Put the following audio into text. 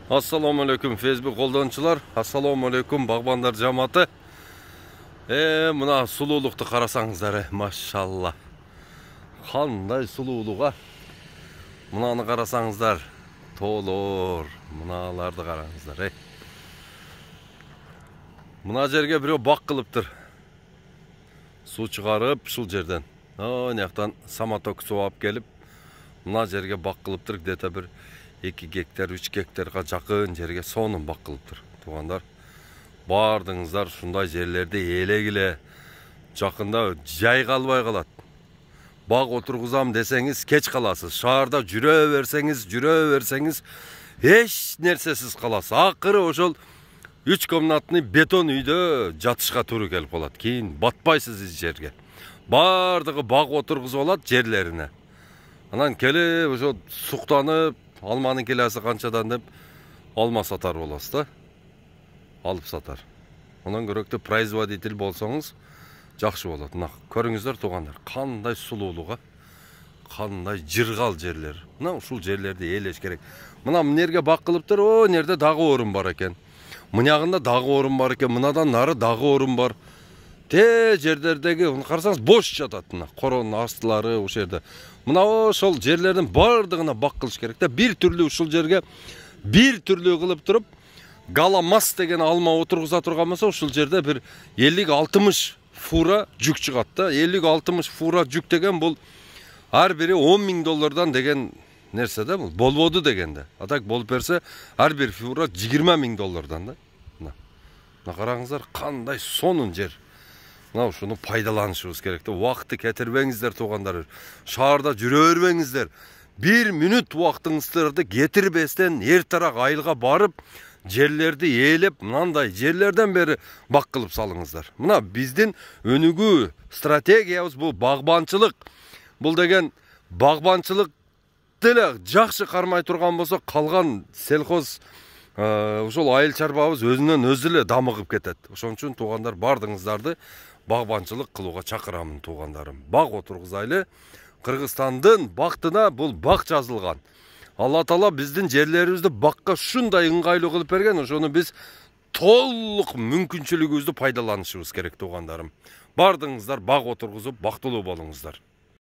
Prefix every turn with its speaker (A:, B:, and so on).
A: Assalamu alaikum Facebook қолданушылар. Assalamu alaikum бағбандар жаматы. Мына сұлулықты қарасаңыздар, машалла. Қандай сұлулыға. Мынаны қарасаңыздар, толыр. Мыналарды қараңыздар. Мына жерге біреу бақ қылыптыр. Су шығарып, шул жерден. Наяқтан самоток су алып келіп, мына жерге бақ қылыптыр. Где-то бір 2 гектар, 3 гектарға жақын жерге соның бақ қылыптыр. Туғандар, бардыңыздар шундай жерлерде елегіле жақында жай қалбай қалады. Бақ отырғызам десеңіз, кеч қаласыз. Шаарда жүре берсеңіз, еш нәрсесіз қаласыз. Ақыры ошол 3 комнатный бетон үйді жатышқа туры келіп қалады. Кейін батпайсыз жерге. Бардығы бақ отырғызып алады жерлеріне. Анан келіп, ошо суқтанып, алманың келесі қаншадан деп алма сатар боласыз да. Алып сатар. Онан көрөктө производитель болсаңыз, жақшы болады. Мына көріңіздер туғандар, қандай сұлулыға, қандай жырғал жерлер. Мына ушул жерлерді елеш керек. Мына нерге бақ қылыптыр, о, нерде дағы орын бар екен. Мынағында дағы орын бар екен, мынадан нары дағы орын бар. Те жерлердегі, қарасаңыз, бош жатады. Қоронun астылары ошол жерде. Мына ошол жерлерден бардығына бақ қылыш керек. Bir түрлі ушул жерге bir түрлі қылып тұрып, галамас деген алма отырғыза тұрған болса, ушул жерде бір 50-60 фура жүк шығады. 50-60 фура жүк деген бұл ар бири $10.000 деген нерсе да, бұл болбоду дегенде. Атак болып берсе, ар bir фура $20.000 да. Мына қараңыздар, қандай сонун жер. Мына шуну пайдаланышыбыз керек. Уақытты кетирбеңиздер туғандар. Шаарда жүрө бербеңиздер. 1 мүнөт уақытыңыздарды кетирбестен эртераак айылга барып, жерлерди ээлеп, мынандай жерлерден бери бак кылып салыңыздар. Мына биздин өнүгүү стратегиябыз бул багбанчылык. Бул деген багбанчылык деле жакшы кармай турган болсо, калган селхоз ошол айыл чарбабыз өзүнөн өзү эле дамыгып кетет. Ошон үчүн туғандар бардыңыздарды багбанчылык кылууга чакырамын туғандарым. Бак отургузайлы. Кыргызстандын бактына бул бак жазылган. Алла Таала биздин жерлерибизди бакка шундай ыңгайлуу кылып берген. Ошону биз толук мүмкүнчүлүгүбүздү пайдаланышыбыз керек туғандарым. Бардыңыздар бак отургузуп бактылуу болуңуздар.